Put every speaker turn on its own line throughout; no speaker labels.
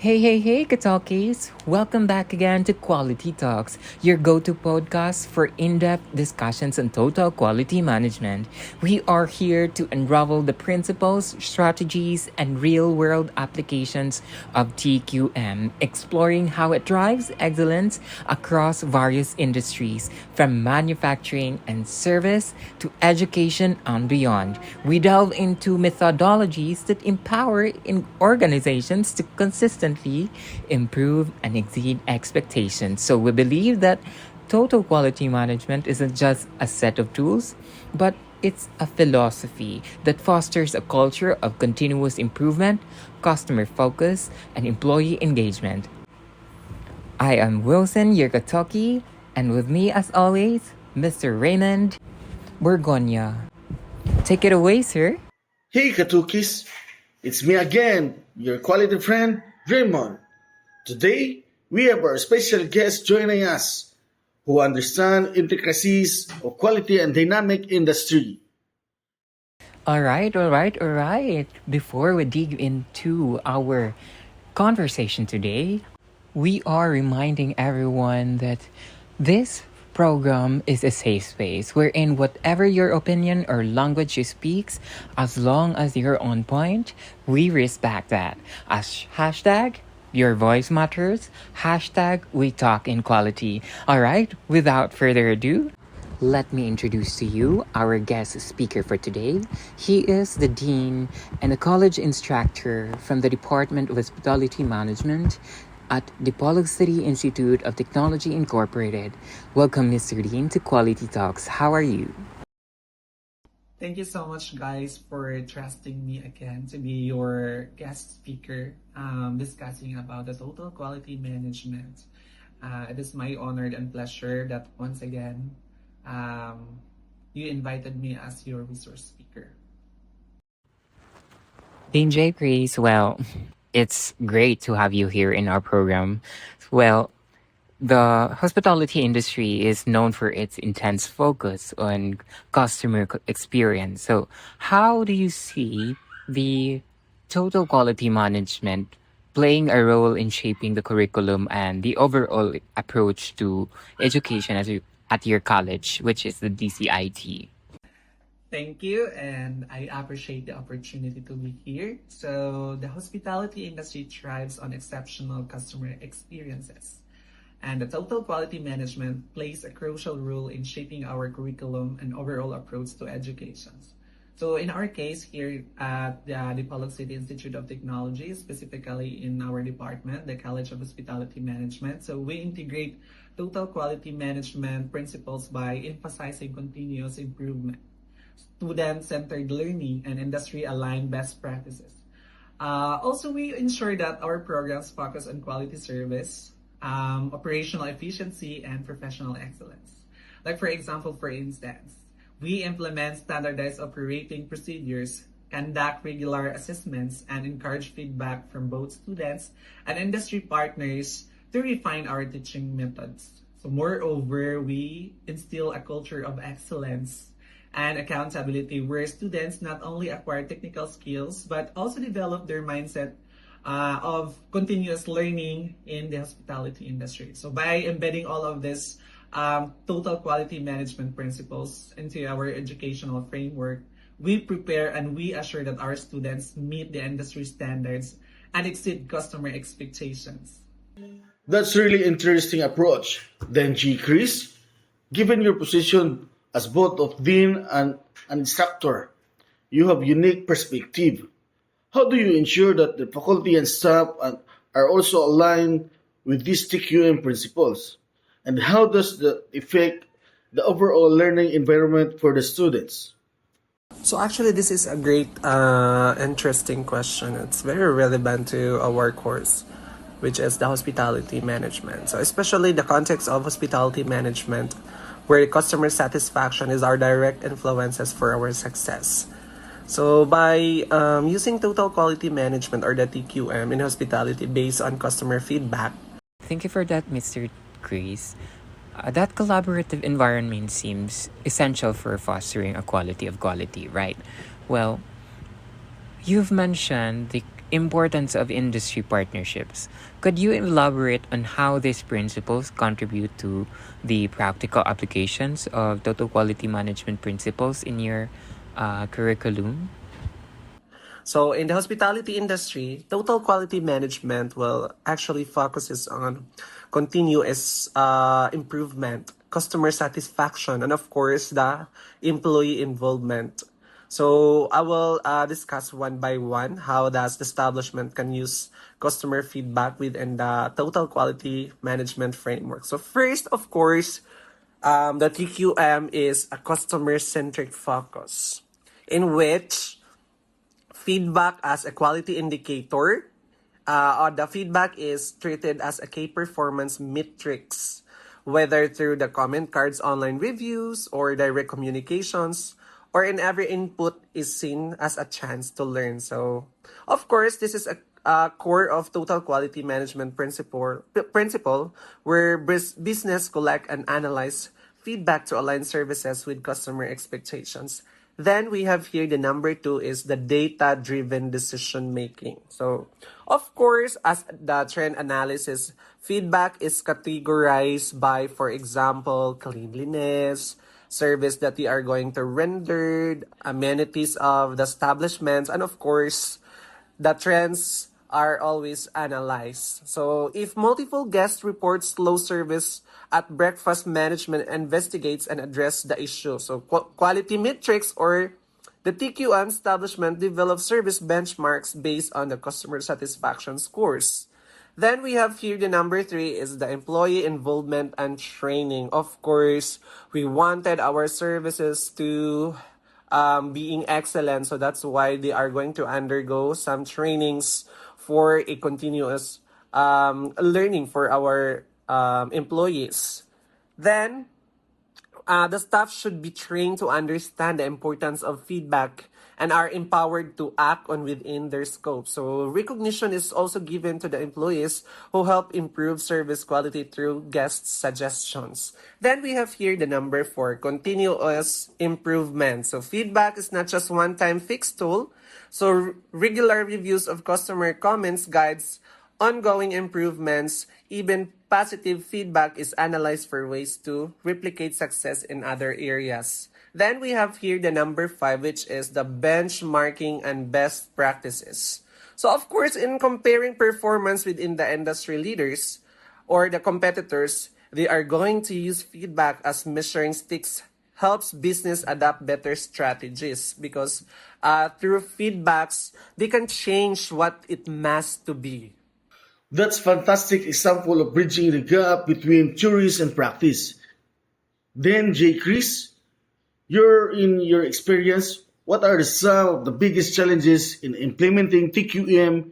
Hey, Katalkies! Welcome back again to Quality Talks, your go to podcast for in depth discussions on total quality management. We are here to unravel the principles, strategies, and real world applications of TQM, exploring how it drives excellence across various industries, from manufacturing and service to education and beyond. We delve into methodologies that empower organizations to consistently improve and exceed expectations. So we believe that total quality management isn't just a set of tools, but it's a philosophy that fosters a culture of continuous improvement, customer focus, and employee engagement. I am Wilson, your Katoki, and with me, as always, Mr. Raymond Borgonia. Take it away, sir.
Hey Katukis, it's me again, your quality friend, Raymond. Today, we have our special guest joining us who understand intricacies of quality and dynamic industry.
All right. Before we dig into our conversation today, we are reminding everyone that this program is a safe space wherein whatever your opinion or language you speaks, as long as you're on point, we respect that. As hashtag, your voice matters, hashtag, we talk in quality. All right, without further ado, let me introduce to you our guest speaker for today. He is the Dean and a college instructor from the Department of Hospitality Management at Dipolog City Institute of Technology Incorporated. Welcome, Mr. Dean, to Quality Talks. How are you?
Thank you so much, guys, for trusting me again to be your guest speaker discussing about the total quality management. It is my honor and pleasure that once again you invited me as your resource speaker.
Dean Jaycris, well, it's great to have you here in our program. Well, the hospitality industry is known for its intense focus on customer experience. So, how do you see the total quality management playing a role in shaping the curriculum and the overall approach to education at your college, which is the DCIT?
Thank you, and I appreciate the opportunity to be here. So, the hospitality industry thrives on exceptional customer experiences. And the total quality management plays a crucial role in shaping our curriculum and overall approach to education. So in our case here at the Dipolog City Institute of Technology, specifically in our department, the College of Hospitality Management, so we integrate total quality management principles by emphasizing continuous improvement, student-centered learning, and industry-aligned best practices. Also, we ensure that our programs focus on quality service, operational efficiency, and professional excellence. Like for example, for instance, we implement standardized operating procedures, conduct regular assessments, and encourage feedback from both students and industry partners to refine our teaching methods. So moreover, we instill a culture of excellence and accountability where students not only acquire technical skills but also develop their mindset of continuous learning in the hospitality industry. So by embedding all of this total quality management principles into our educational framework, we prepare and we assure that our students meet the industry standards and exceed customer expectations.
That's really interesting approach. Then G. Chris, given your position as both of dean and an instructor, you have unique perspective. How do you ensure that the faculty and staff are also aligned with these TQM principles? And how does that affect the overall learning environment for the students?
So actually, this is a great, interesting question. It's very relevant to our course, which is the hospitality management. So especially the context of hospitality management, where customer satisfaction is our direct influences for our success. So by using total quality management or the TQM in hospitality based on customer feedback.
Thank you for that, Mr. Chris. That collaborative environment seems essential for fostering a quality of quality, right? Well, you've mentioned the importance of industry partnerships. Could you elaborate on how these principles contribute to the practical applications of total quality management principles in your curriculum?
So in the hospitality industry, total quality management will actually focuses on continuous improvement, customer satisfaction, and of course the employee involvement. So I will discuss one by one how does the establishment can use customer feedback within the total quality management framework. So first, of course, the TQM is a customer-centric focus in which feedback as a quality indicator. The feedback is treated as a key performance metrics, whether through the comment cards, online reviews, or direct communications, or in every input is seen as a chance to learn. So, of course, this is a core of total quality management principle where business collect and analyze feedback to align services with customer expectations. Then we have here the number 2 is the data-driven decision making. So, of course, as the trend analysis, feedback is categorized by, for example, cleanliness, service that we are going to render, amenities of the establishments, and of course, the trends are always analyzed. So if multiple guests report slow service at breakfast, management investigates and address the issue. So quality metrics or the TQM establishment develops service benchmarks based on the customer satisfaction scores. Then we have here the number 3 is the employee involvement and training. Of course, we wanted our services to being excellent. So that's why they are going to undergo some trainings for a continuous learning for our employees. Then, the staff should be trained to understand the importance of feedback and are empowered to act on within their scope. So recognition is also given to the employees who help improve service quality through guest suggestions. Then we have here the number 4, continuous improvement. So feedback is not just one-time fixed tool. So regular reviews of customer comments guides ongoing improvements. Even positive feedback is analyzed for ways to replicate success in other areas. Then we have here the number 5, which is the benchmarking and best practices. So of course, in comparing performance within the industry leaders or the competitors, they are going to use feedback as measuring sticks helps business adapt better strategies because through feedbacks, they can change what it must to be.
That's fantastic example of bridging the gap between theories and practice. Then, Jaycris, in your experience, what are some of the biggest challenges in implementing TQM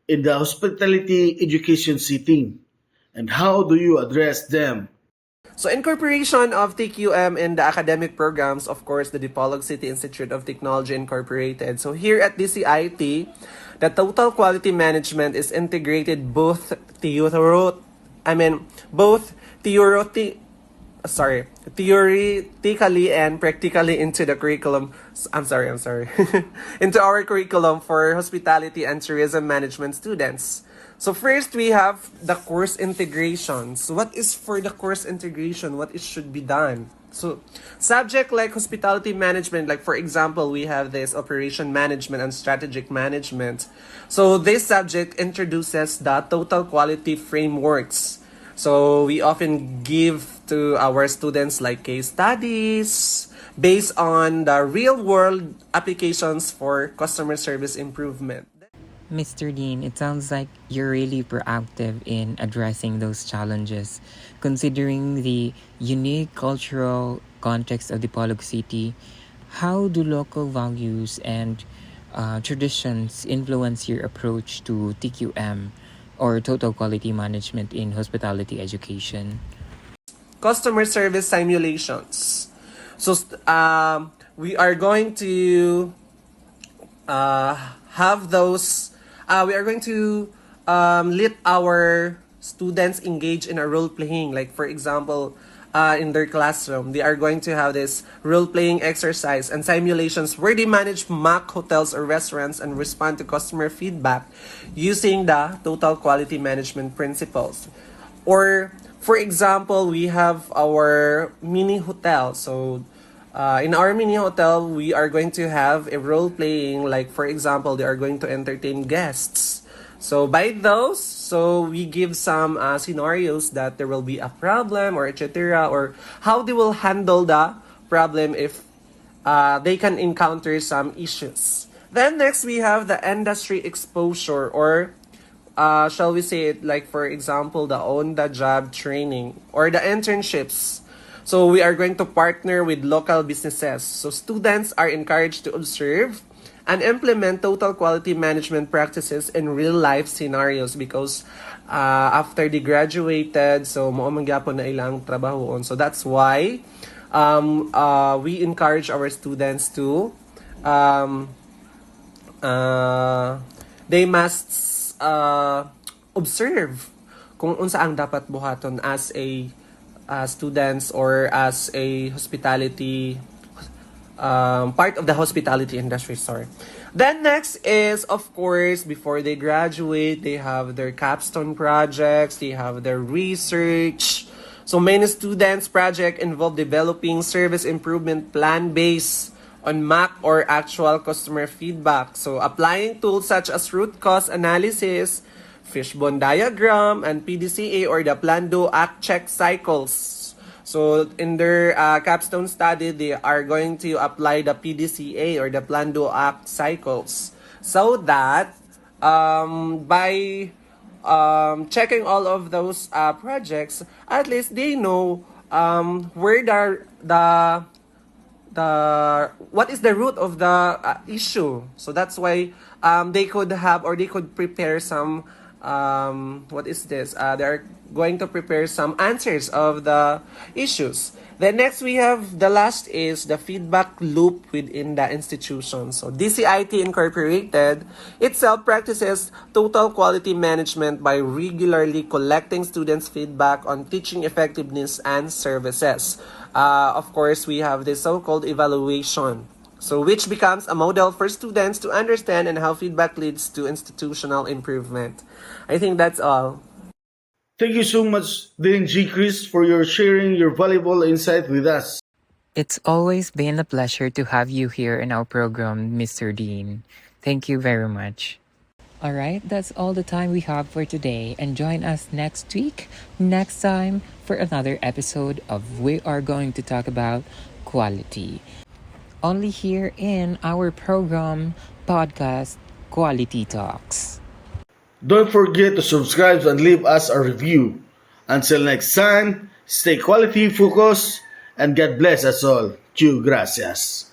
in the hospitality education setting? And how do you address them?
So incorporation of TQM in the academic programs, of course, the Dipolog City Institute of Technology Incorporated. So here at DCIT, the total quality management is integrated both theoretically and practically into the curriculum. I'm sorry. Into our curriculum for hospitality and tourism management students. So first we have the course integrations. What is for the course integration? What it should be done? So subject like hospitality management, like for example, we have this operation management and strategic management. So this subject introduces the total quality frameworks. So we often give to our students like case studies based on the real world applications for customer service improvement.
Mr. Dean, it sounds like you're really proactive in addressing those challenges. Considering the unique cultural context of Dipolog City, how do local values and traditions influence your approach to TQM or total quality management in hospitality education?
Customer service simulations. So we are going to have those. We are going to let our students engage in a role playing. Like for example, in their classroom, they are going to have this role-playing exercise and simulations where they manage mock hotels or restaurants and respond to customer feedback using the total quality management principles. Or, for example, we have our mini hotel. So, in our mini hotel, we are going to have a role playing, like for example, they are going to entertain guests. So by those, so we give some scenarios that there will be a problem or etc. or how they will handle the problem if they can encounter some issues. Then next we have the industry exposure, or shall we say it like for example the on-the-job training or the internships. So we are going to partner with local businesses. So students are encouraged to observe and implement total quality management practices in real-life scenarios because after they graduated, so mo mangyapon na ilang trabahoon. So that's why we encourage our students to they must observe kung unsa ang dapat buhaton as a students or as a hospitality part of the hospitality industry, sorry. Then next is, of course, before they graduate, they have their capstone projects, they have their research. So many students' project involve developing service improvement plan based on map or actual customer feedback. So applying tools such as root cause analysis, fishbone diagram, and PDCA or the plan do act check cycles. So in their capstone study, they are going to apply the PDCA or the plan do act cycles, so that by checking all of those projects, at least they know where the what is the root of the issue. So that's why they could have or they could prepare some what is this? They're going to prepare some answers of the issues. Then next we have the last is the feedback loop within the institution. So DCIT Incorporated itself practices total quality management by regularly collecting students' feedback on teaching effectiveness and services. Of course, we have the so-called evaluation. So which becomes a model for students to understand and how feedback leads to institutional improvement. I think that's all.
Thank you so much, Dean Jaycris, for your sharing your valuable insight with us.
It's always been a pleasure to have you here in our program, Mr. Dean. Thank you very much. All right, that's all the time we have for today. And join us next week, next time, for another episode of We Are Going to Talk About Quality. Only here in our program, podcast, Quality Talks.
Don't forget to subscribe and leave us a review. Until next time, stay quality focused and God bless us all. Gracias.